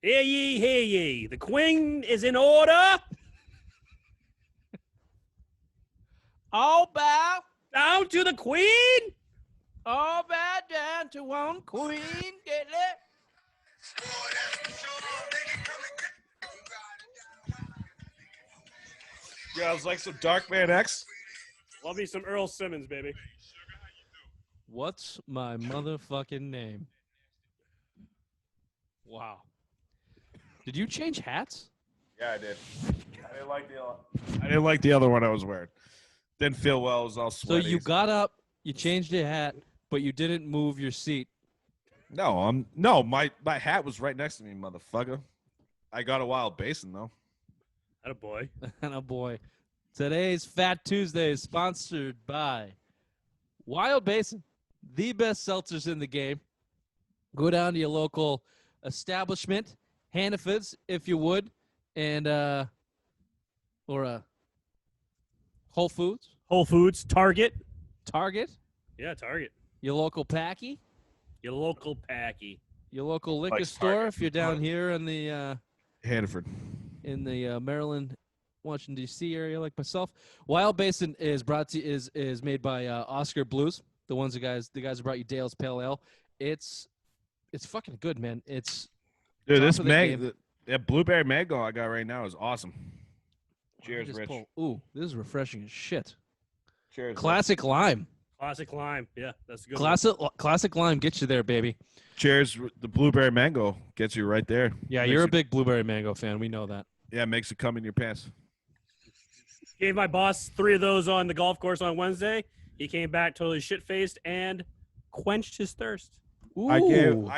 Hear ye. The queen is in order. All bow. Down to the queen. All bow down to one queen. Get it? Yeah, it's like some Dark Man X. Love me some Earl Simmons, baby. What's my motherfucking name? Wow. Did you change hats? Yeah, I did. I didn't like the other one I was wearing. Didn't feel well. It was all So sweaty. you got up, you changed your hat, but you didn't move your seat. No, my hat was right next to me, motherfucker. I got a Wild Basin though. Atta boy. And oh boy. Today's Fat Tuesday is sponsored by Wild Basin, the best seltzers in the game. Go down to your local establishment, Hannaford's, if you would, and or Whole Foods, Whole Foods, Target. Target, Yeah, Target. your local Packy, Your local packy. your local liquor Like store Target. if you're down here in the Hannaford. Maryland, Washington D.C. area like myself. Wild Basin is is made by Oscar Blues, the guys who brought you Dale's Pale Ale. It's fucking good, man. It's Dude, top this of the game. that blueberry mango I got right now is awesome. Cheers, Just Rich. Ooh, this is refreshing as shit. Cheers. Classic lime. Classic lime. Yeah, that's a good. Classic lime gets you there, baby. Cheers. The blueberry mango gets you right there. Yeah, Makes you're a it- big blueberry mango fan. We know that. Yeah, makes it come in your pants. Gave my boss 3 of those on the golf course on Wednesday. He came back totally shit-faced and quenched his thirst. Ooh. I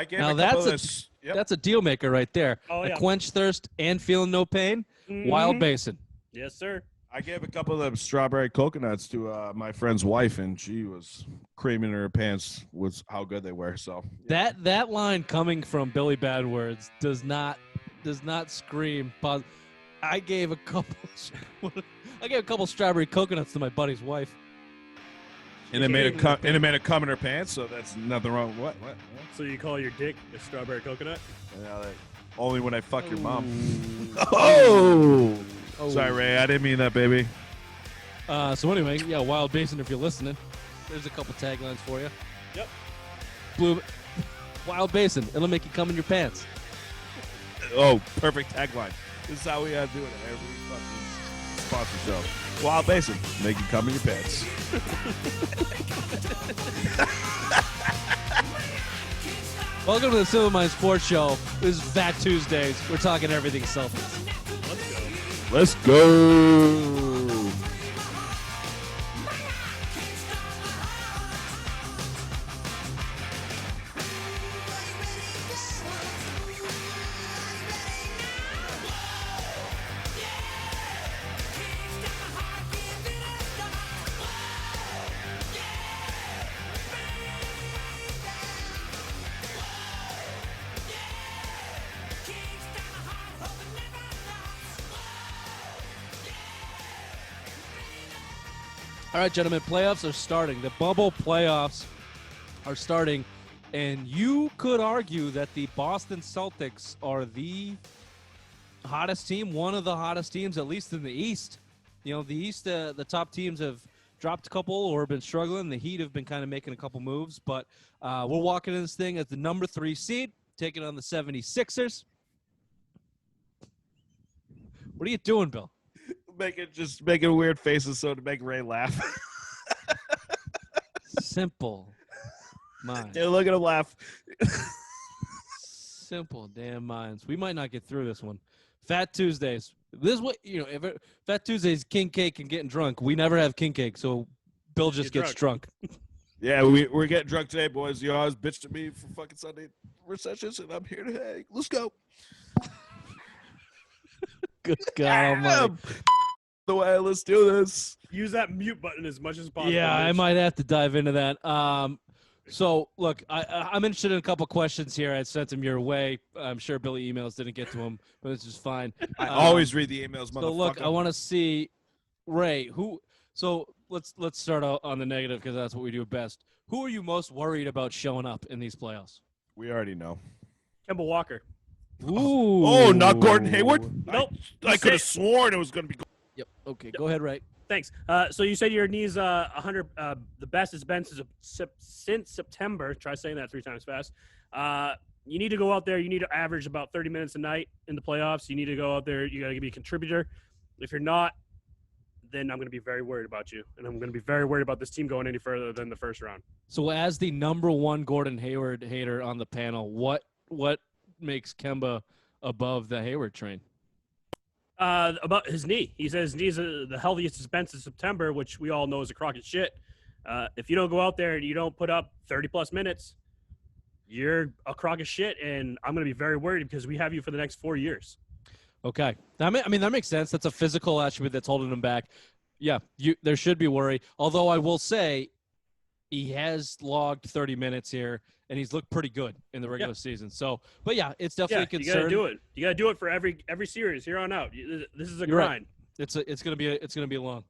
gave now a couple that's of a this. Yep. that's a deal maker right there. Oh, A yeah. quench thirst and feeling no pain. Wild Mhm. Basin. Yes, sir. I gave a couple of them strawberry coconuts to my friend's wife, and she was creaming in her pants with how good they were. So That line coming from Billy Bad Words does not scream positive. I gave a couple strawberry coconuts to my buddy's wife. and it made it come in her pants. So that's nothing wrong. What? So you call your dick a strawberry coconut? Yeah, only when I fuck your mom. Oh. Sorry, Ray. I didn't mean that, baby. So anyway, yeah, Wild Basin, if you're listening, there's a couple taglines for you. Yep. Wild Basin, it'll make you come in your pants. Oh, perfect tagline. This is how we gotta do it at every fucking sponsor show. Wild Basin, make you come in your pants. Welcome to the Silver Mind Sports Show. This is Fat Tuesdays. We're talking everything Celtics. Let's go. All right, gentlemen, playoffs are starting. The bubble playoffs are starting, and you could argue that the Boston Celtics are the hottest team, one of the hottest teams, at least in the East. You know, the East, the top teams have dropped a couple or been struggling. The Heat have been kind of making a couple moves, but we're walking in this thing as the number 3 seed, taking on the 76ers. What are you doing, Bill? Making weird faces so to make Ray laugh. Simple minds. Yeah, look at him laugh. Simple damn minds. We might not get through this one. Fat Tuesdays. This is what, Fat Tuesdays, king cake and getting drunk. We never have king cake, so Bill just gets drunk. Yeah, we're getting drunk today, boys. You always bitched at me for fucking Sunday recessions, and I'm here to hang. Let's go. Good God almighty. The way, let's do this. Use that mute button as much as possible. Yeah, I Mitch. might have to dive into that. So, look, I'm interested in a couple questions here. I sent them your way. I'm sure Billy emails didn't get to him, but this is fine. I always read the emails, motherfucker. So, look, I want to see, Ray, so let's start out on the negative because that's what we do best. Who are you most worried about showing up in these playoffs? We already know. Kemba Walker. Ooh. Oh, not Gordon Hayward? Nope. I could have sworn it was going to be. Yep. Okay. Go ahead, Ray. Thanks. So you said your knee's 100. The best it's been since September. Try saying that 3 times fast. You need to go out there. You need to average about 30 minutes a night in the playoffs. You need to go out there. You got to be a contributor. If you're not, then I'm going to be very worried about you, and I'm going to be very worried about this team going any further than the first round. So, as the number one Gordon Hayward hater on the panel, what makes Kemba above the Hayward train? About his knee. He says his knee's the healthiest it's been since September, which we all know is a crock of shit. If you don't go out there and you don't put up 30-plus minutes, you're a crock of shit, and I'm going to be very worried because we have you for the next 4 years. Okay. I mean, that makes sense. That's a physical attribute that's holding him back. Yeah, there should be worry. Although I will say he has logged 30 minutes here, and he's looked pretty good in the regular season. So, but yeah, it's definitely a concern. You got to do it. You got to do it for every series here on out. This is a grind. Right. It's gonna be long.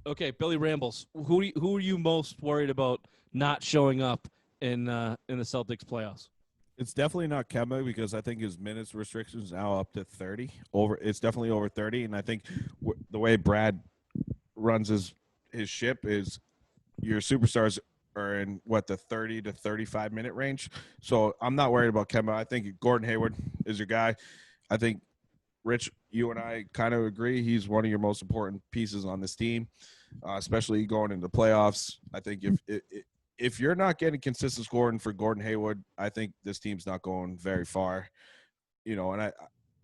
Okay, Billy Rambles. Who are you most worried about not showing up in the Celtics playoffs? It's definitely not Kemba because I think his minutes restriction is now up to 30. It's definitely over 30, and I think the way Brad runs his ship is your superstars are in the 30 to 35 minute range. So I'm not worried about Kemba. I think Gordon Hayward is your guy. I think Rich, you and I kind of agree. He's one of your most important pieces on this team, especially going into the playoffs. I think if you're not getting consistent scoring for Gordon Hayward, I think this team's not going very far. And I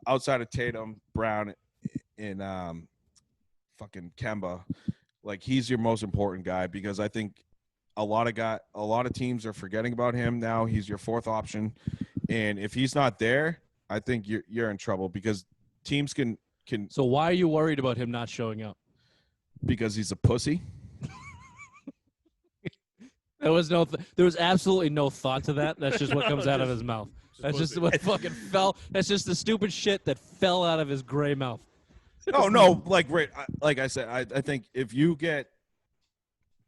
outside of Tatum, Brown, and fucking Kemba, like he's your most important guy because I think a lot of teams are forgetting about him now. He's your fourth option, and if he's not there, I think you're in trouble because teams can. So why are you worried about him not showing up? Because he's a pussy. There was absolutely no thought to that. That's just what comes out of his mouth. That's just what fucking fell. That's just the stupid shit that fell out of his gray mouth. No, like I said, I think if you get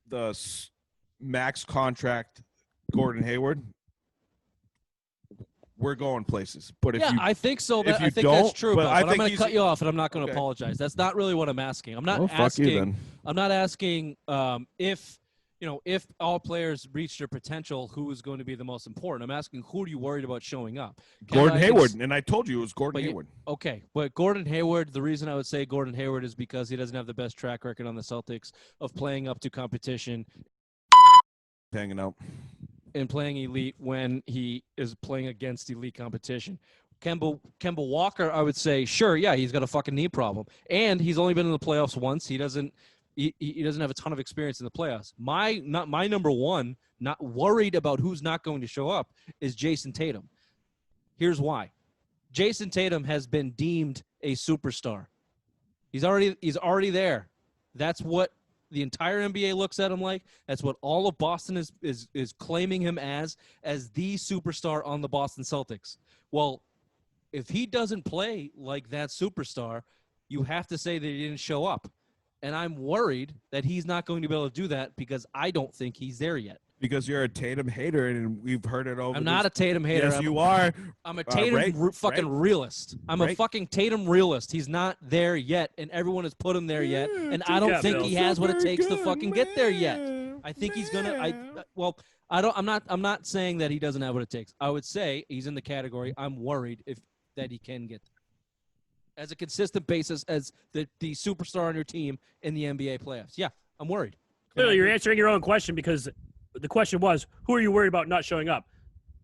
the max contract Gordon Hayward, we're going places. But if I think so. I think that's true. But I'm going to cut you off, and I'm not going to apologize. That's not really what I'm asking. I'm not asking. Fuck you, then. I'm not asking if all players reach their potential, who is going to be the most important. I'm asking who are you worried about showing up? Gordon Hayward, and I told you it was Gordon Hayward. Okay, but Gordon Hayward, the reason I would say Gordon Hayward is because he doesn't have the best track record on the Celtics of playing up to competition. Hanging out. And playing elite when he is playing against elite competition. Kemba Walker, I would say, sure, yeah, he's got a fucking knee problem. And he's only been in the playoffs once. He doesn't have a ton of experience in the playoffs. My number one, not worried about who's not going to show up, is Jason Tatum. Here's why. Jason Tatum has been deemed a superstar. He's already there. That's what the entire NBA looks at him like. That's what all of Boston is claiming him as the superstar on the Boston Celtics. Well, if he doesn't play like that superstar, you have to say that he didn't show up. And I'm worried that he's not going to be able to do that because I don't think he's there yet. Because you're a Tatum hater, and we've heard it over. I'm not a Tatum hater. Yes, you are. I'm a Tatum fucking realist. I'm a fucking Tatum realist. He's not there yet, and everyone has put him there yet, and I don't think he has what it takes to fucking get there yet. I think he's gonna. I'm not saying that he doesn't have what it takes. I would say he's in the category. I'm worried that he can get there as a consistent basis as the superstar on your team in the NBA playoffs. Yeah, I'm worried. Clearly, you're answering your own question because the question was, who are you worried about not showing up?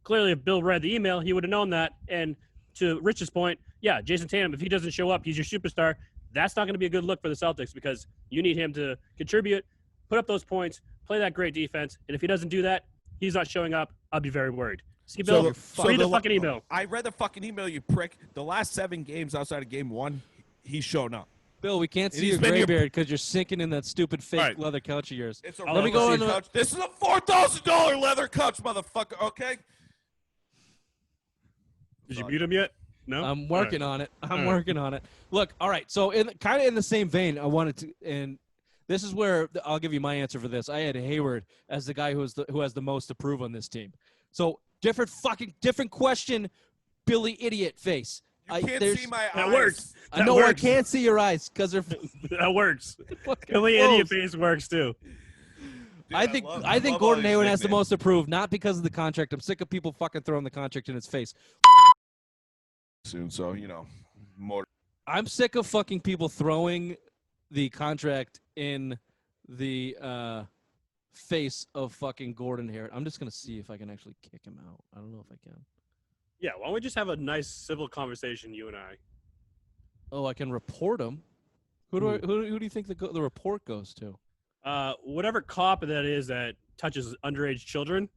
Clearly, if Bill read the email, he would have known that. And to Rich's point, yeah, Jason Tatum, if he doesn't show up, he's your superstar. That's not going to be a good look for the Celtics because you need him to contribute, put up those points, play that great defense. And if he doesn't do that, he's not showing up. I'll be very worried. See, Bill, read the fucking email. I read the fucking email, you prick. The last 7 games outside of game 1, he's shown up. Bill, we can't see your gray beard because you're sinking in that stupid fake leather couch of yours. Let me go on couch. This is a $4,000 leather couch, motherfucker. Okay. Did you mute him yet? No. I'm working on it. I'm working on it. Look, all right. So, kind of in the same vein, I wanted to, and this is where I'll give you my answer for this. I had Hayward as the guy who has the most to prove on this team. So different question. Billy idiot face. You can't see my That eyes. works. I That know works. I can't see your eyes because they're That works. fucking Billy closed. idiot face works too. Dude, I think love all Gordon these Hayward has the nicknames. most to prove, not because of the contract. I'm sick of people fucking throwing the contract in his face. Soon, so more. I'm sick of fucking people throwing the contract in the face of fucking Gordon Hayward. I'm just gonna see if I can actually kick him out. I don't know if I can. Yeah, why don't we just have a nice civil conversation, you and I? Oh, I can report him. Who do you think the report goes to? Whatever cop that is that touches underage children,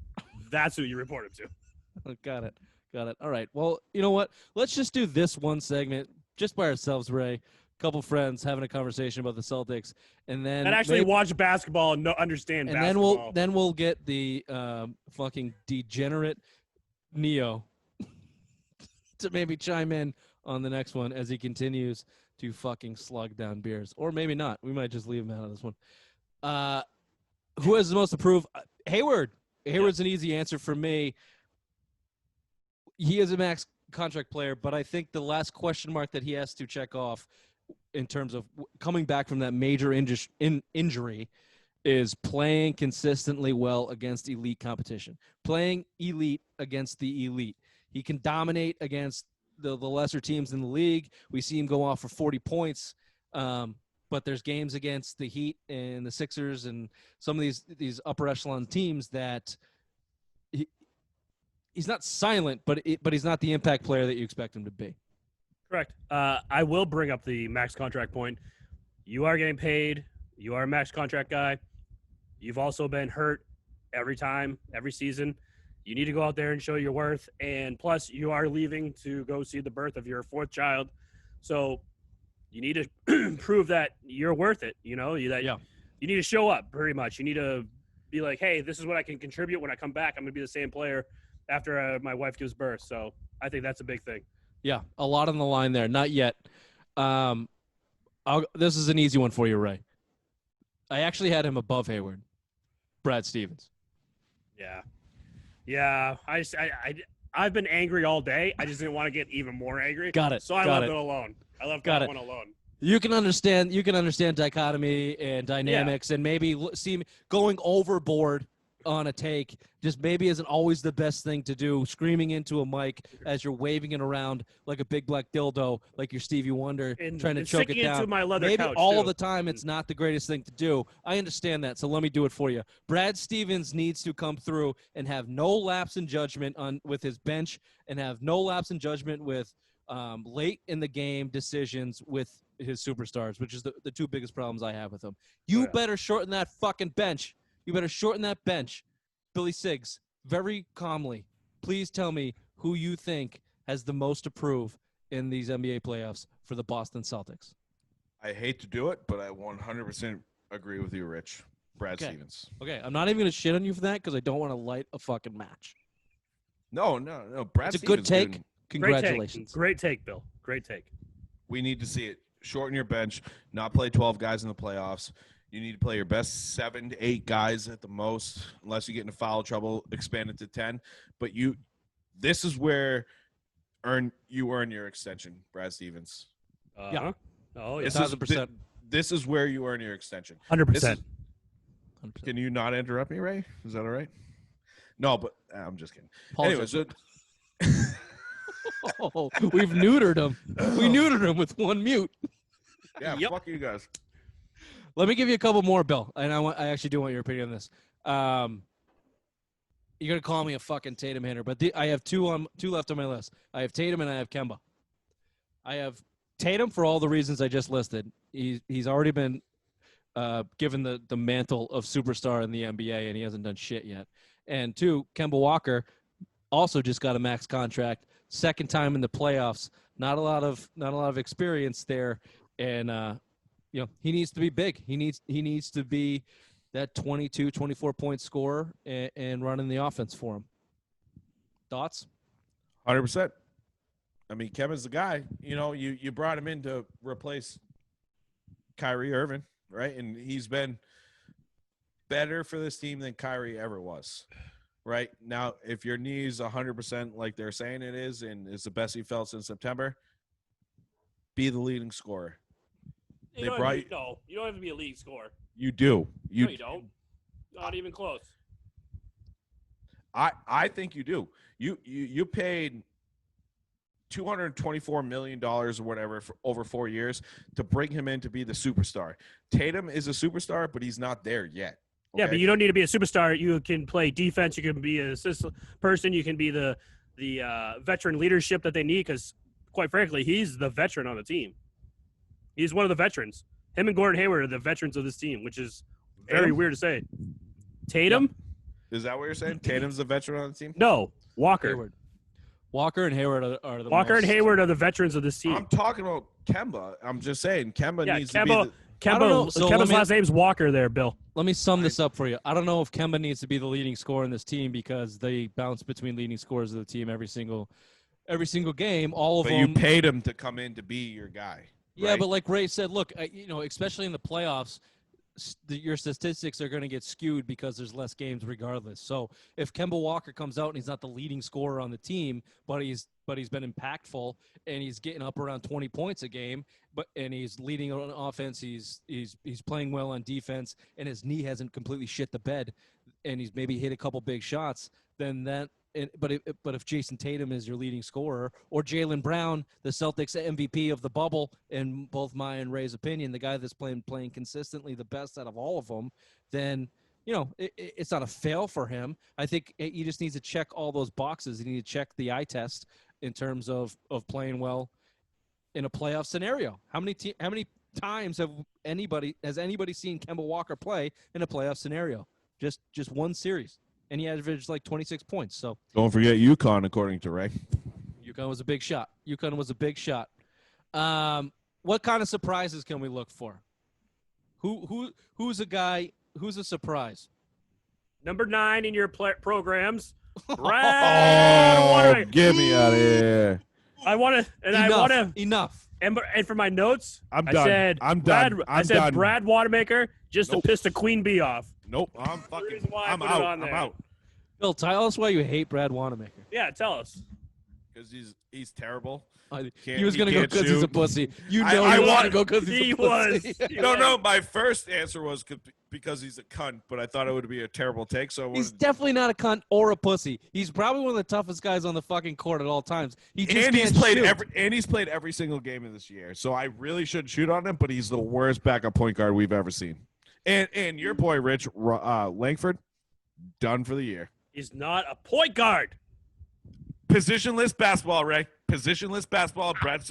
that's who you report him to. Got it. All right. Well, you know what? Let's just do this one segment just by ourselves, Ray. A couple friends having a conversation about the Celtics, and then And actually watch basketball and understand and basketball. then we'll get the fucking degenerate Neo to maybe chime in on the next one as he continues to fucking slug down beers, or maybe not. We might just leave him out of this one. Who has the most to prove? Hayward. Hayward's an easy answer for me. He is a max contract player, but I think the last question mark that he has to check off in terms of coming back from that major injury is playing consistently well against elite competition, playing elite against the elite. He can dominate against the lesser teams in the league. We see him go off for 40 points, but there's games against the Heat and the Sixers and some of these upper echelon teams that he's not silent, but he's not the impact player that you expect him to be. Correct. I will bring up the max contract point. You are getting paid. You are a max contract guy. You've also been hurt every season. You need to go out there and show your worth. And plus, you are leaving to go see the birth of your fourth child. So you need to prove that you're worth it. You need to show up pretty much. You need to be like, hey, this is what I can contribute when I come back. I'm going to be the same player after my wife gives birth. So I think that's a big thing. Yeah, a lot on the line there. Not yet. This is an easy one for you, Ray. I actually had him above Hayward. Brad Stevens. Yeah. I've been angry all day. I just didn't want to get even more angry. Got it. So I left it alone. I left that one alone. You can understand dichotomy and dynamics, and maybe see going overboard on a take just maybe isn't always the best thing to do, screaming into a mic as you're waving it around like a big black dildo, like you're Stevie Wonder, And trying to choke it down. into my leather Maybe couch, all too. of the time it's not the greatest thing to do. I understand that, so let me do it for you. Brad Stevens needs to come through and have no lapse in judgment with his bench, and have no lapse in judgment with late in the game decisions with his superstars, which is the two biggest problems I have with him. You better shorten that fucking bench. You better shorten that bench. Billy Siggs, very calmly, please tell me who you think has the most to prove in these NBA playoffs for the Boston Celtics. I hate to do it, but I 100% agree with you, Rich. Brad Stevens. Okay, I'm not even going to shit on you for that because I don't want to light a fucking match. No. Brad It's a Stevens, good take. dude, Congratulations. Great take, Bill. Great take. we need to see it. Shorten your bench, not play 12 guys in the playoffs. You need to play your best 7 to 8 guys at the most, unless you get into foul trouble, expand it to 10. But this is where you earn your extension, Brad Stevens. Yeah. Oh, yeah. 1,000%. This is where you earn your extension. 100%. Can you not interrupt me, Ray? Is that all right? No, but I'm just kidding. Apologize. Anyway, Oh, we've neutered him. We neutered him with one mute. yeah, Yep. fuck you guys. Let me give you a couple more, Bill, and I actually do want your opinion on this. You're gonna call me a fucking Tatum hater, but I have two left on my list. I have Tatum and I have Kemba. I have Tatum for all the reasons I just listed. He's already been given the mantle of superstar in the NBA, and he hasn't done shit yet. And 2, Kemba Walker also just got a max contract, second time in the playoffs. Not a lot of experience there, and he needs to be big. He needs to be that 22, 24-point scorer and running the offense for him. Thoughts? 100%. I mean, Kevin's the guy. You brought him in to replace Kyrie Irving, right? And he's been better for this team than Kyrie ever was. right? Now, if your knee's 100% like they're saying it is and it's the best he felt since September, be the leading scorer. You They don't brought have to, no, you don't have to be a league scorer. You do. No, you don't. Not even close. I think you do. You paid $224 million or whatever for over 4 years to bring him in to be the superstar. Tatum is a superstar, but he's not there yet. Okay? Yeah, but you don't need to be a superstar. You can play defense. You can be an assistant person. You can be the veteran leadership that they need because, quite frankly, he's the veteran on the team. He's one of the veterans. Him and Gordon Hayward are the veterans of this team, which is very weird to say. Tatum? Is that what you're saying? Tatum's the veteran on the team? No, Walker. Hayward. Walker and Hayward are the Walker most, and Hayward are the veterans of this team. I'm talking about Kemba. I'm just saying Kemba needs to be Kemba. I don't know. So Kemba's last name's Walker there, Bill. Let me sum this up for you. I don't know if Kemba needs to be the leading scorer in this team because they bounce between leading scorers of the team every single game. All of But them. you paid him to come in to be your guy. Yeah, right? but like Ray said, look, especially in the playoffs, your statistics are going to get skewed because there's less games regardless. So if Kemba Walker comes out and he's not the leading scorer on the team, but he's been impactful and he's getting up around 20 points a game, and he's leading on offense, he's playing well on defense, and his knee hasn't completely shit the bed, and he's maybe hit a couple big shots, then that. But if Jason Tatum is your leading scorer, or Jaylen Brown, the Celtics MVP of the bubble, in both my and Ray's opinion, the guy that's playing consistently the best out of all of them, then it's not a fail for him. I think he just needs to check all those boxes. He needs to check the eye test in terms of playing well in a playoff scenario. How many times has anybody seen Kemba Walker play in a playoff scenario? Just one series. And he averaged like 26 points. So don't forget UConn, according to Ray. UConn was a big shot. What kind of surprises can we look for? Who's a guy? Who's a surprise? Number 9 in your programs, Brad. Get me out of here! Enough. And for my notes, I'm I done. said I'm Brad, done. I said Brad Wanamaker just to piss the queen bee off. Nope. I'm out. I'm out. Bill, tell us why you hate Brad Wanamaker. Yeah, tell us. Because he's terrible. He was going to go because he's a pussy. He was want to go because he's a pussy. No. My first answer was because he's a cunt, but I thought it would be a terrible take. So he's definitely not a cunt or a pussy. He's probably one of the toughest guys on the fucking court at all times. He's played every single game of this year. So I really shouldn't shoot on him, but he's the worst backup point guard we've ever seen. And your boy Rich Langford, done for the year. He's not a point guard. Positionless basketball, Ray. Positionless basketball. Brad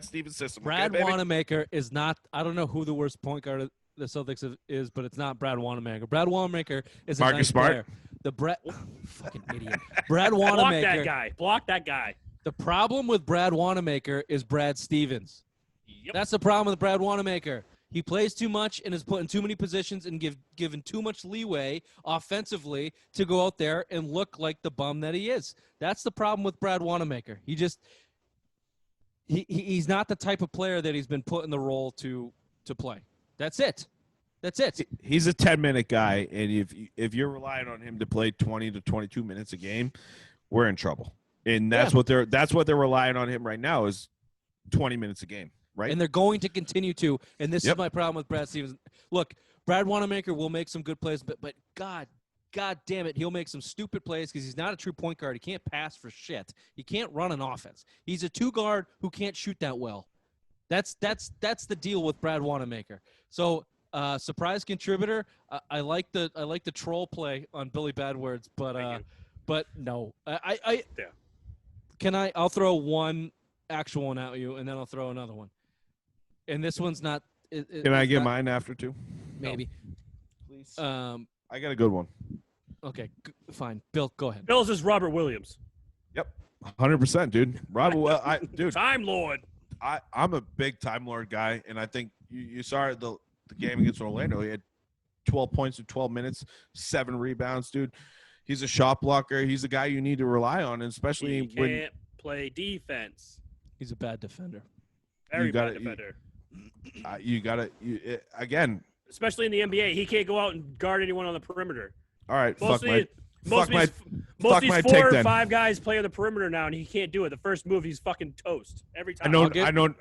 Stevens system. Brad Wanamaker is not. I don't know who the worst point guard of the Celtics is, but it's not Brad Wanamaker. Brad Wanamaker is a Marcus nice Smart. player. Fucking idiot. Brad Wanamaker. Block that guy. The problem with Brad Wanamaker is Brad Stevens. Yep. That's the problem with Brad Wanamaker. He plays too much and is put in too many positions and given too much leeway offensively to go out there and look like the bum that he is. That's the problem with Brad Wanamaker. He's not the type of player that he's been put in the role to play. That's it. He's a 10-minute guy, and if you're relying on him to play 20 to 22 minutes a game, we're in trouble. And that's what they're relying on him right now is 20 minutes a game. Right. And they're going to continue to. And this is my problem with Brad Stevens. Look, Brad Wanamaker will make some good plays, but God damn it, he'll make some stupid plays because he's not a true point guard. He can't pass for shit. He can't run an offense. He's a 2-guard who can't shoot that well. That's the deal with Brad Wanamaker. So surprise contributor. I like the troll play on Billy Badwords, but no. I'll throw one actual one at you, and then I'll throw another one. And this one's not. Can I get mine after two? Maybe. No. Please. I got a good one. Okay, fine. Bill, go ahead. Bill's is Robert Williams. Yep, 100%, dude. Robert, dude. Time Lord. I'm a big Time Lord guy, and I think you saw the game against Orlando. He had 12 points in 12 minutes, 7 rebounds, dude. He's a shot blocker. He's a guy you need to rely on, and especially he can't play defense. He's a bad defender. Very bad defender. You got to again. Especially in the NBA, he can't go out and guard anyone on the perimeter. All right, Most Fuck of these my 4 take or then. 5 guys play on the perimeter now, and he can't do it. The first move, he's fucking toast every time.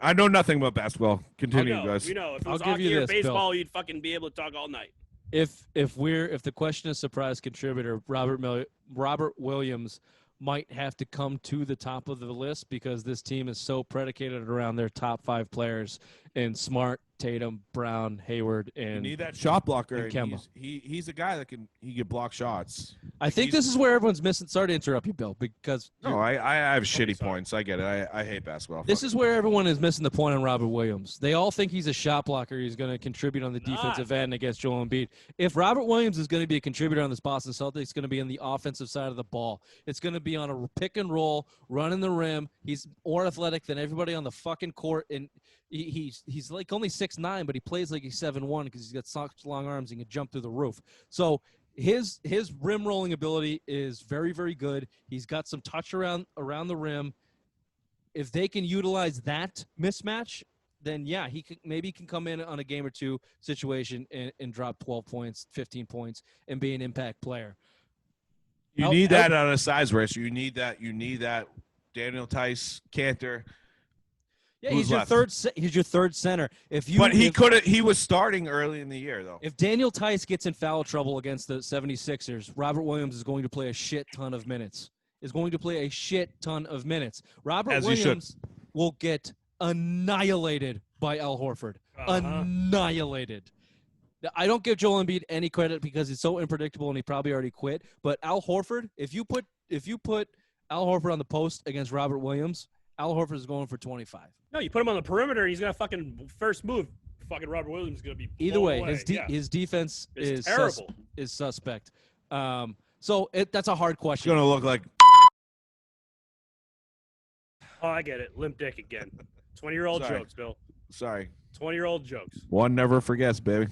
I know nothing about basketball. I Continue, know, guys. you know, if it I'll was give you hockey or this, Bill. baseball, you'd fucking be able to talk all night. If the question is surprise contributor, Robert Williams might have to come to the top of the list because this team is so predicated around their top 5 players in Smart, Tatum, Brown, Hayward, You and need that shot blocker. and And Kemba. he's a guy that can block shots. I think this is where everyone's missing. Sorry to interrupt you, Bill, because No, I have shitty sorry. points. I get it. I hate basketball. this is where everyone is missing the point on Robert Williams. They all think he's a shot blocker. He's going to contribute on the defensive end against Joel Embiid. If Robert Williams is going to be a contributor on this Boston Celtics, it's going to be on the offensive side of the ball. It's going to be on a pick and roll, running the rim. He's more athletic than everybody on the fucking court, and he's like only 6'9", but he plays like he's 7'1" because he's got such long arms and can jump through the roof. So his rim rolling ability is very, very good. He's got some touch around the rim. If they can utilize that mismatch, then yeah, he can come in on a game or two situation and drop 12 points, 15 points, and be an impact player. You need that on a size race. You need that. Daniel Tice, Cantor. Yeah, Who's he's your left? He's your third center. But he was starting early in the year though. If Daniel Tice gets in foul trouble against the 76ers, Robert Williams is going to play a shit ton of minutes. Robert Williams will get annihilated by Al Horford. Annihilated. Now, I don't give Joel Embiid any credit because he's so unpredictable and he probably already quit. But Al Horford, if you put Al Horford on the post against Robert Williams, Al Horford is going for 25. No, you put him on the perimeter, he's gonna fucking first move. Fucking Robert Williams is gonna be Either way, away. his defense is terrible. Is suspect. So that's a hard It's question. gonna look like. Oh, I get it. Limp dick again. 20-year-old Sorry. jokes, Bill. Sorry. 20-year-old jokes. One never forgets, baby.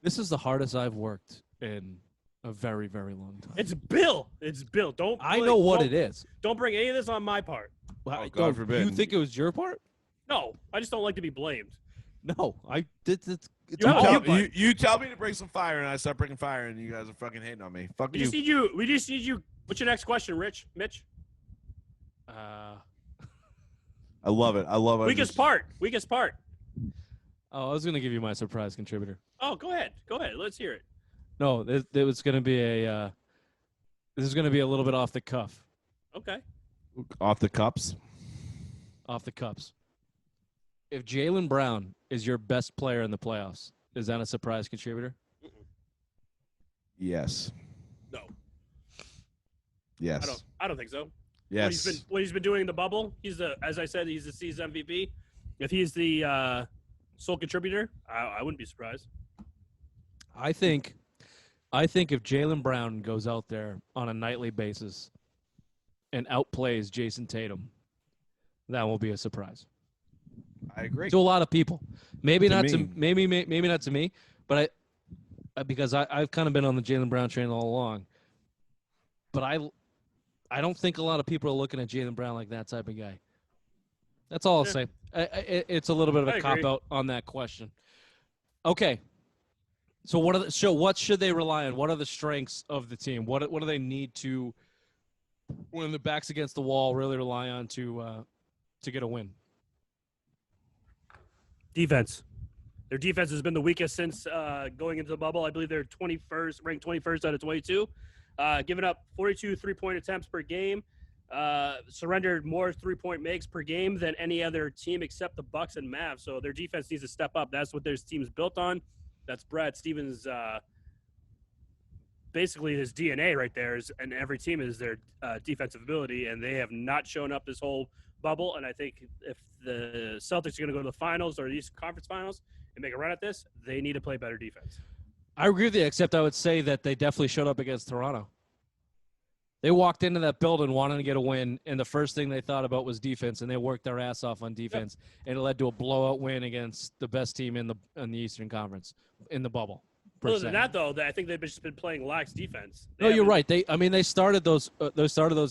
This is the hardest I've worked in a very, very long time. It's Bill. I know what it is. Don't bring any of this on my part. Oh, God forbid. You think it was your part? No, I just don't like to be blamed. No, it's You have a all- mute button. You tell me to bring some fire, and I start bringing fire, and you guys are fucking hating on me. Fuck We you. just need you. What's your next question, Mitch? I love it. Weakest part. Oh, I was gonna give you my surprise contributor. Oh, go ahead. Let's hear it. No, it was gonna be a. This is gonna be a little bit off the cuff, Okay. Off the cups. off the cups. If Jaylen Brown is your best player in the playoffs, is that a surprise contributor? Yes. No, Yes. I don't think so. Yes. What he's been doing in the bubble. As I said, he's the season MVP. If he's the sole contributor, I wouldn't be surprised. I think if Jaylen Brown goes out there on a nightly basis and outplays Jason Tatum, that will be a surprise I agree. to a lot of people. Maybe To not me. to maybe not to me, but because I've kind of been on the Jaylen Brown train all along. But I don't think a lot of people are looking at Jaylen Brown like that type of guy. That's all I'll say. It's a little bit of I a agree. cop out on that question. Okay. So what should they rely on? What are the strengths of the team? What do they need to, when the back's against the wall, really rely on to get a win? Defense. Their defense has been the weakest since going into the bubble. I believe they're ranked 21st out of 22. Giving up 42 3-point attempts per game. Surrendered more 3-point makes per game than any other team except the Bucks and Mavs. So their defense needs to step up. That's what their team's built on. That's Brad Stevens' basically his DNA right there. And every team is their defensive ability, and they have not shown up this whole bubble. And I think if the Celtics are going to go to the finals or the Eastern Conference Finals and make a run at this, they need to play better defense. I agree with you, except I would say that they definitely showed up against Toronto. They walked into that building wanting to get a win, and the first thing they thought about was defense, and they worked their ass off on defense, and it led to a blowout win against the best team in the Eastern Conference in the bubble. per Other se. than that, though, I think they've just been playing lax defense. No, you're right. They started those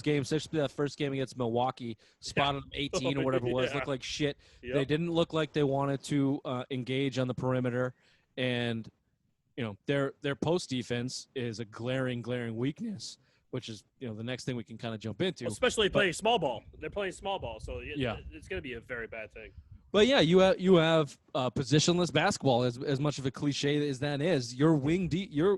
games, especially that first game against Milwaukee, spotted them 18 or whatever it was, Yeah. looked like shit. Yep. They didn't look like they wanted to engage on the perimeter, and their post defense is a glaring weakness, which is the next thing we can kind of jump into. Well, especially playing small ball. They're playing small ball, so Yeah. it's going to be a very bad thing. But yeah, you have positionless basketball. As much of a cliche as that is, your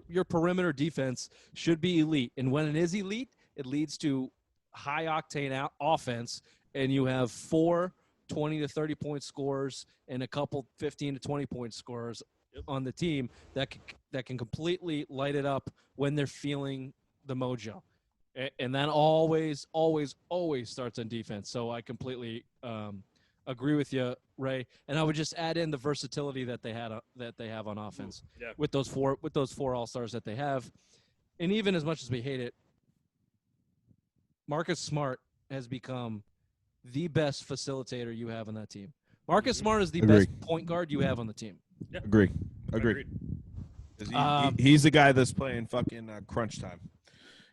your perimeter defense should be elite, and when it is elite, it leads to high octane offense, and you have 4 20 to 30 point scorers and a couple 15 to 20 point scorers on the team that can completely light it up when they're feeling the mojo, and that always starts on defense. So I completely agree with you, Ray, and I would just add in the versatility that they have on offense with those four all-stars that they have. And even as much as we hate it, Marcus Smart has become the best facilitator you have on that team. Marcus Smart is the best point guard you have on the team. Yeah. Agree. He's the guy that's playing fucking crunch time.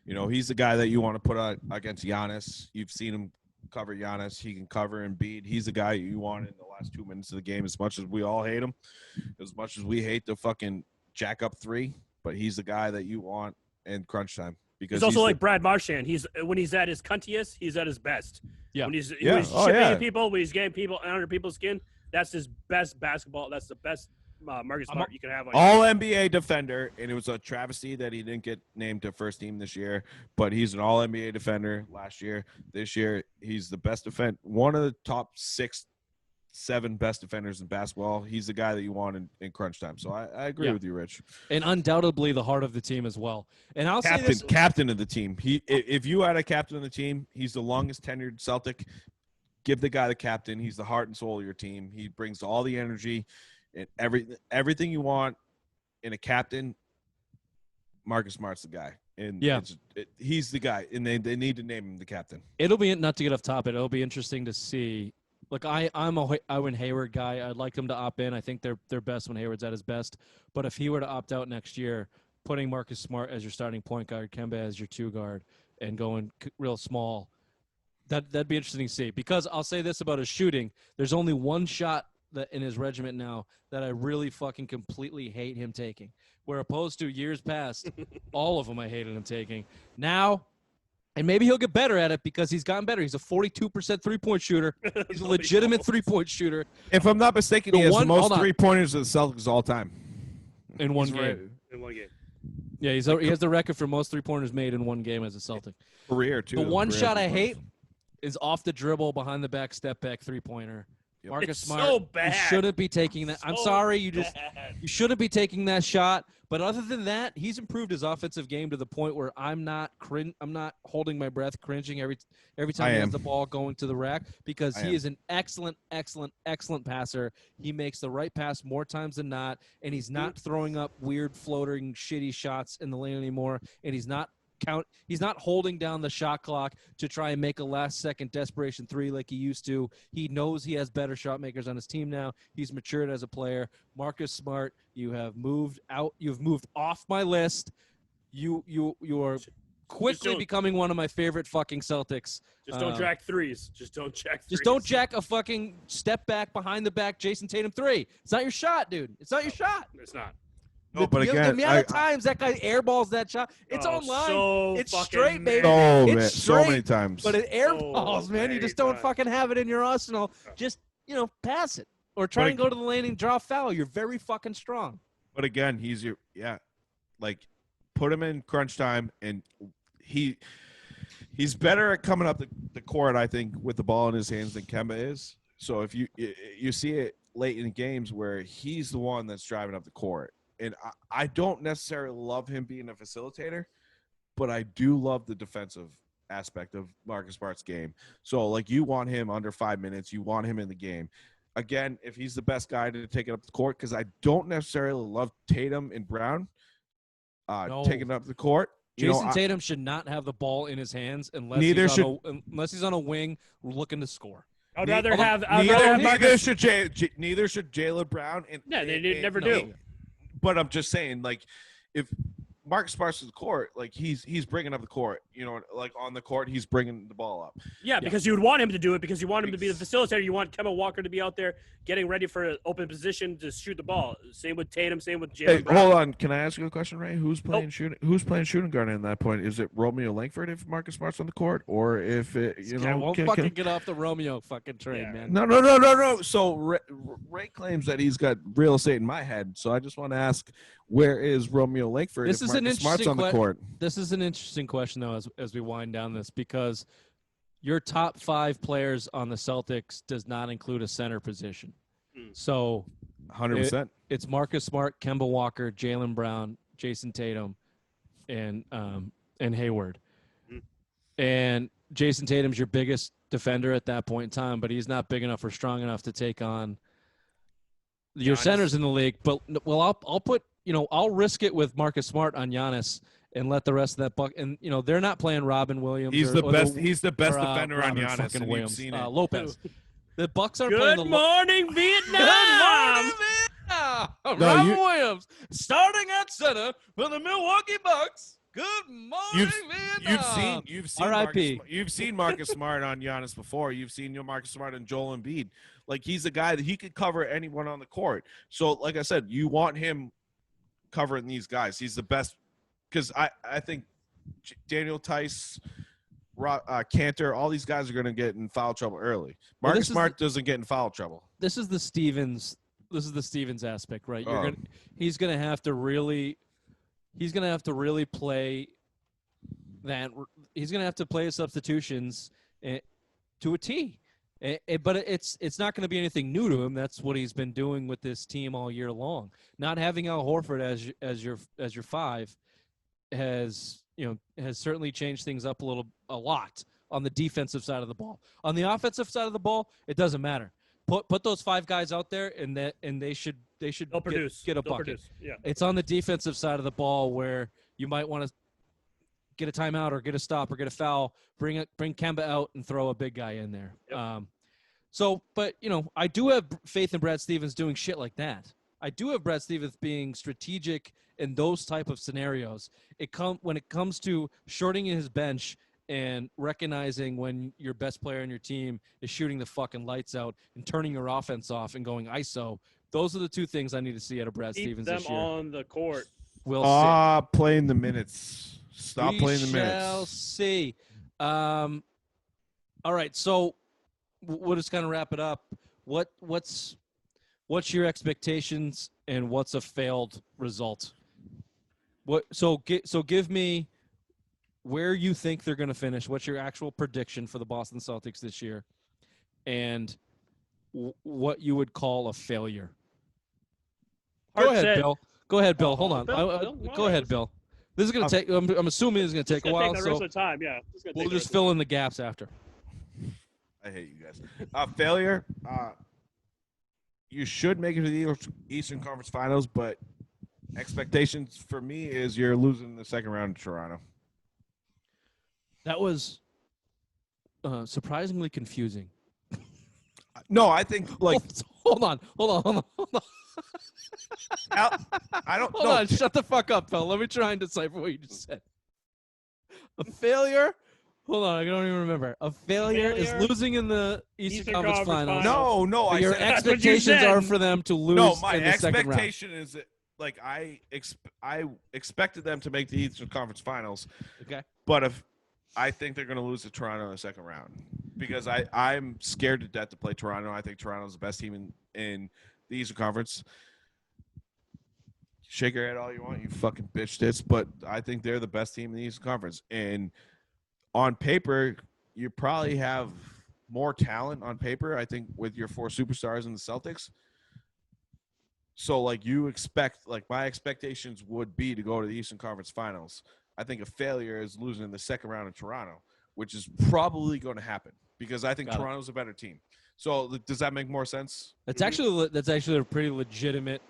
He's the guy that you want to put out against Giannis. You've seen him cover Giannis. He can cover Embiid. He's the guy you want in the last 2 minutes of the game, as much as we all hate him, as much as we hate the fucking jack up three, but he's the guy that you want in crunch time. Because he's also like Brad Marchand. When he's at his cuntiest, he's at his best. Yeah. When he's shipping people, when he's getting people under people's skin, that's his best basketball. That's the best Marcus Smart you can have on all NBA defender, and it was a travesty that he didn't get named to first team this year, but he's an all NBA defender last year. This year, he's the best one of the top 6-7 best defenders in basketball. He's the guy that you want in crunch time. So I agree with you, Rich. And undoubtedly the heart of the team as well. And I'll say this. Captain of the team. If you had a captain of the team, he's the longest tenured Celtic. Give the guy the captain. He's the heart and soul of your team. He brings all the energy and everything you want in a captain. Marcus Smart's the guy. And he's the guy, and they need to name him the captain. It'll be, not to get off topic, it'll be interesting to see. Look, I'm a Owen Hayward guy. I'd like him to opt in. I think they're best when Hayward's at his best. But if he were to opt out next year, putting Marcus Smart as your starting point guard, Kemba as your 2 guard, and going real small, that'd be interesting to see. Because I'll say this about his shooting: there's only one shot that in his regiment now that I really fucking completely hate him taking. Where opposed to years past, all of them I hated him taking. Now, and maybe he'll get better at it because he's gotten better. He's a 42% three-point shooter. He's a legitimate three-point shooter. If I'm not mistaken, he has the most three-pointers of the Celtics all time. In one game. Yeah, he has the record for most three-pointers made in one game as a Celtic. Career, too. The one shot I hate is off the dribble, behind the back, step-back three-pointer. Marcus Smart, so bad. You shouldn't be taking that. I'm sorry, you shouldn't be taking that shot. But other than that, he's improved his offensive game to the point where I'm not holding my breath, cringing every time he has the ball going to the rack, because he is an excellent passer. He makes the right pass more times than not, and he's not throwing up weird floating shitty shots in the lane anymore, and he's not holding down the shot clock to try and make a last-second desperation three like he used to. He knows he has better shot makers on his team now. He's matured as a player. Marcus Smart, you have moved out. You've moved off my list. You are quickly becoming one of my favorite fucking Celtics. Just don't jack threes. Just don't jack threes. Just don't jack a fucking step back, behind the back, Jason Tatum three. It's not your shot, dude. It's not your shot. It's not. No, but again, the amount of times that guy airballs that shot, it's online. It's straight, baby. It's straight, so many times. But it airballs, man. You just don't fucking have it in your arsenal. Just, pass it. Or try and go to the lane and draw a foul. You're very fucking strong. But again, he's put him in crunch time, and he's better at coming up the court, I think, with the ball in his hands than Kemba is. So if you see it late in games where he's the one that's driving up the court. And I don't necessarily love him being a facilitator, but I do love the defensive aspect of Marcus Smart's game. So, you want him under 5 minutes. You want him in the game. Again, if he's the best guy to take it up the court, because I don't necessarily love Tatum and Brown taking it up the court. Jason Tatum should not have the ball in his hands unless he's on a wing looking to score. Neither should Jaylen Brown. They never do. But I'm just saying, if Marcus Smart's to the court, like he's bringing up the court, like on the court, he's bringing the ball up. Yeah, because you would want him to do it because you want him to be the facilitator. You want Kemba Walker to be out there getting ready for an open position to shoot the ball. Same with Tatum. Same with Jalen Hey, Brown. hold on. Can I ask you a question, Ray? Who's playing shooting guard at that point? Is it Romeo Langford if Marcus Smart's on the court, or if it I won't get off the Romeo fucking train, man. No. So Ray claims that he's got real estate in my head. So I just want to ask, where is Romeo Langford if Marcus Smart's on the court? This is an interesting question, though, as we wind down this, because your top 5 players on the Celtics does not include a center position. So 100%. It's Marcus Smart, Kemba Walker, Jalen Brown, Jason Tatum, and Hayward. And Jason Tatum's your biggest defender at that point in time, but he's not big enough or strong enough to take on your centers in the league. But I'll put, I'll risk it with Marcus Smart on Giannis and let the rest of that buck. And they're not playing Robin Williams. He's the best defender on Giannis, and you've seen it. Lopez. The Bucks aren't Good playing. morning, Vietnam. Good morning, Vietnam. Robin Williams starting at center for the Milwaukee Bucks. Good morning, Vietnam. You've seen Marcus Smart on Giannis before. You've seen Marcus Smart and Joel Embiid. Like, he's a guy that he could cover anyone on the court. So, like I said, you want him covering these guys. He's the best, because I think Daniel Tice, Cantor, all these guys are going to get in foul trouble early. Marcus Smart doesn't get in foul trouble. This is the Stevens aspect, right? He's going to have to really play that. He's going to have to play his substitutions to a T. But it's not going to be anything new to him. That's what he's been doing with this team all year long. Not having Al Horford as your 5 has certainly changed things up a lot on the defensive side of the ball. On the offensive side of the ball, it doesn't matter. Put those 5 guys out there, and they should get a bucket. Yeah. It's on the defensive side of the ball where you might want to get a timeout or get a stop or get a foul, bring Kemba out and throw a big guy in there. Yep. But I do have faith in Brad Stevens doing shit like that. I do have Brad Stevens being strategic in those type of scenarios. When it comes to shorting his bench and recognizing when your best player on your team is shooting the fucking lights out and turning your offense off and going ISO. Those are the 2 things I need to see out of Brad Stevens this year. Keep them on the court. We'll see. Playing the minutes. Stop playing the minutes. We shall see. All right, so we'll just kind of wrap it up. What's your expectations and what's a failed result? So give me where you think they're going to finish. What's your actual prediction for the Boston Celtics this year, and what you would call a failure? Go ahead, Bill. Hold on. Go ahead, Bill. This is going to take. I'm assuming it's going to take a while. Take the rest of the time. Yeah. We'll just fill in the gaps after. I hate you guys. Failure. You should make it to the Eastern Conference Finals, but expectations for me is you're losing the second round to Toronto. That was surprisingly confusing. No, I think Hold on. I don't. Hold on. Shut the fuck up, Phil. Let me try and decipher what you just said. A failure. Hold on, I don't even remember. A failure is losing in the Eastern Conference Finals. No. Your expectations are for them to lose. No, my in the second round. expectation is that, like, I expected them to make the Eastern Conference Finals. Okay. But if I think they're going to lose to Toronto in the second round, because I'm scared to death to play Toronto. I think Toronto's the best team in the Eastern Conference. Shake your head all you want, you fucking bitch tits, but I think they're the best team in the Eastern Conference. And on paper, you probably have more talent on paper, I think, with your 4 superstars in the Celtics. So, like, my expectations would be to go to the Eastern Conference Finals. I think a failure is losing in the second round in Toronto, which is probably going to happen because I think Toronto's a better team. So, does that make more sense? That's actually a pretty legitimate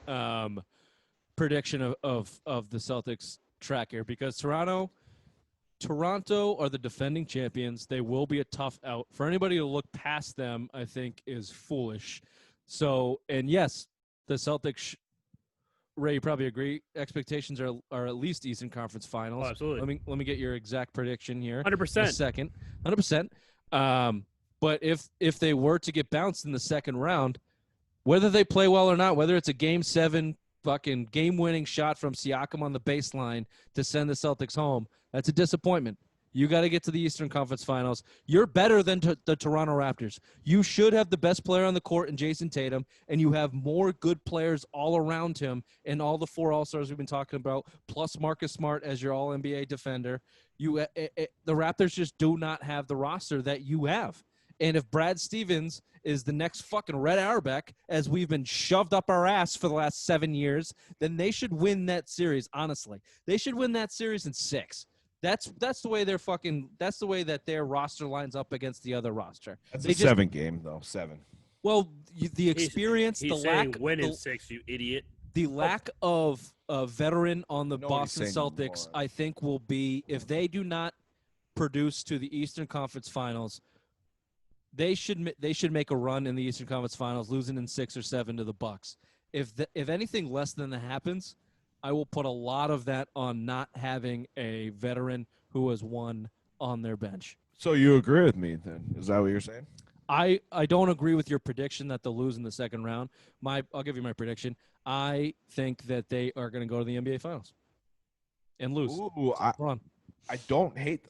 prediction of the Celtics track here, because Toronto are the defending champions. They will be a tough out. For anybody to look past them, I think, is foolish. So, and yes, the Celtics Ray, you probably agree. Expectations are at least Eastern Conference Finals. Oh, absolutely. Let me get your exact prediction here. 100%. In a second. 100%. But if they were to get bounced in the second round, whether they play well or not, whether it's a Game 7 fucking game-winning shot from Siakam on the baseline to send the Celtics home, that's a disappointment. You got to get to the Eastern Conference Finals. You're better than the Toronto Raptors. You should have the best player on the court in Jason Tatum, and you have more good players all around him and all the 4 All-Stars we've been talking about, plus Marcus Smart as your All-NBA defender. The Raptors just do not have the roster that you have. And if Brad Stevens is the next fucking Red Auerbach, as we've been shoved up our ass for the last 7 years, then they should win that series, honestly. They should win that series in 6. That's the way that's the way that their roster lines up against the other roster. That's a 7 game though. 7. Well, the experience, he's the saying lack, win in 6, you idiot. the lack of a veteran on the Nobody's Boston saying Celtics, more. I think, will be, if they do not produce to the Eastern Conference Finals, they should make a run in the Eastern Conference Finals, losing in 6 or 7 to the Bucks. If anything less than that happens, I will put a lot of that on not having a veteran who has won on their bench. So you agree with me then? Is that what you're saying? I don't agree with your prediction that they'll lose in the second round. I'll give you my prediction. I think that they are going to go to the NBA Finals and lose. Ooh, I don't hate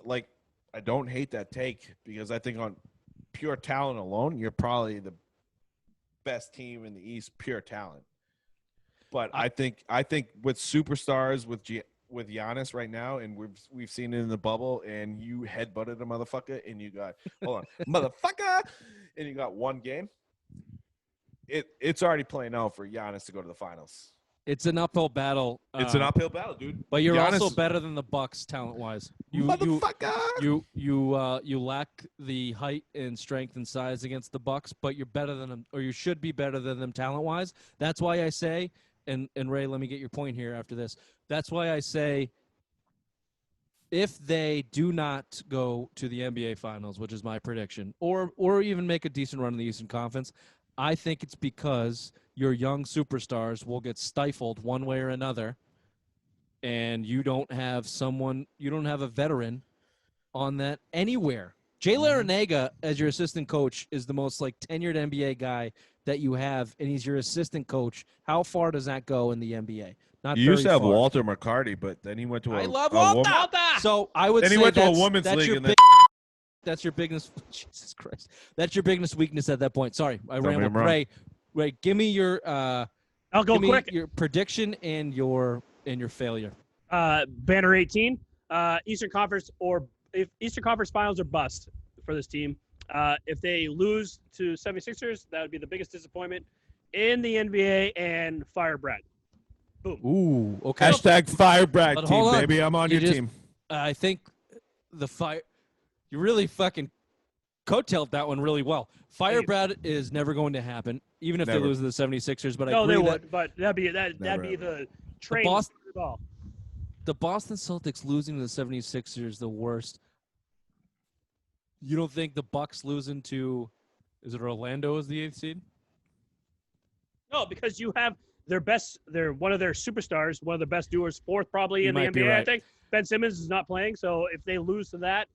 that take because I think on pure talent alone, you're probably the best team in the East, pure talent. But I think with superstars with Giannis right now, and we've seen it in the bubble, and you headbutted a motherfucker, and you got motherfucker, and you got one game. It's already playing out for Giannis to go to the finals. It's an uphill battle. It's an uphill battle, dude. But you're Giannis, also better than the Bucks talent-wise. Motherfucker. You lack the height and strength and size against the Bucks, but you're better than them, or you should be better than them talent-wise. That's why I say. And Ray, let me get your point here after this. That's why I say if they do not go to the NBA Finals, which is my prediction, or even make a decent run in the Eastern Conference, I think it's because your young superstars will get stifled one way or another, and you don't have a veteran on that anywhere. Jay Larranaga, as your assistant coach, is the most tenured NBA guy that you have, and he's your assistant coach. How far does that go in the NBA? Not You very used to have far. Walter McCarty, but then he went to I a love woman. Walter. So I would Then say he went to a that's, women's that's league, your and then that's your biggest. Jesus Christ, that's your biggest weakness at that point. Sorry, I Tell me rambled. I'm wrong. Ray, give me your. I'll go give me quick. your prediction and your failure. Banner 18, Eastern Conference if Eastern Conference Finals are bust for this team. If they lose to 76ers, that would be the biggest disappointment in the NBA, and fire Brad. Boom. Ooh, okay. Hashtag fire Brad But team, hold on. baby. I'm on You your just- team. I think the fire. You really fucking coattailed that one really well. Fire Thank you. Brad is never going to happen, even if Never. they lose to the 76ers. But I No, agree they that would, but that'd be Never, the train. Boston- Ball. the Boston Celtics losing to the 76ers the worst. You don't think the Bucks losing to, is it Orlando as the 8th seed? No, because you have they're one of their superstars, one of the best doers, 4th probably You in the might be NBA. I right. think Ben Simmons is not playing, so if they lose to that,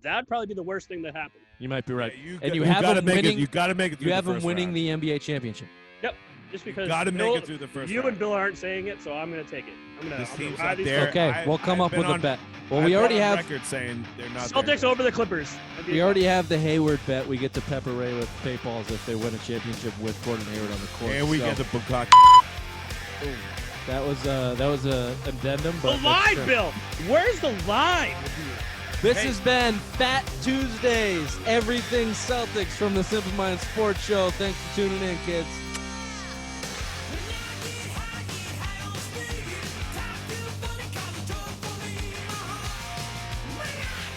that'd probably be the worst thing that happened. You might be right. You And you got have to them make winning. it. You got to make it. You through have the them first winning round. the NBA championship. Yep, just because Got to make Bill- it through the first you round. and Bill aren't saying it, so I'm going to take it. I'm going This to team's ride not these there. Okay, I- we'll come I've up been with a on- bet. Well, I've we been already on have record saying they're not Celtics there. over the Clippers. we already have the Hayward bet. We get to pepper Ray with paintballs if they win a championship with Gordon Hayward on the court. And we So, get the Bukaki. that was a addendum. The But line, sure. Bill. Where's the line? This Hey. has been Fat Tuesdays. Everything Celtics from the Simple Mind Sports Show. Thanks for tuning in, kids.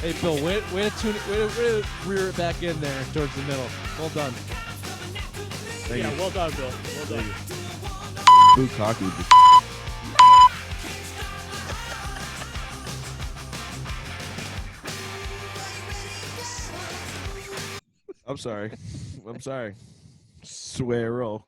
Hey, Bill, way to rear it back in there towards the middle. Well done. Thank Yeah, you. well done, Bill. Well done. Bukaki. I'm sorry. I'm sorry. Swear roll.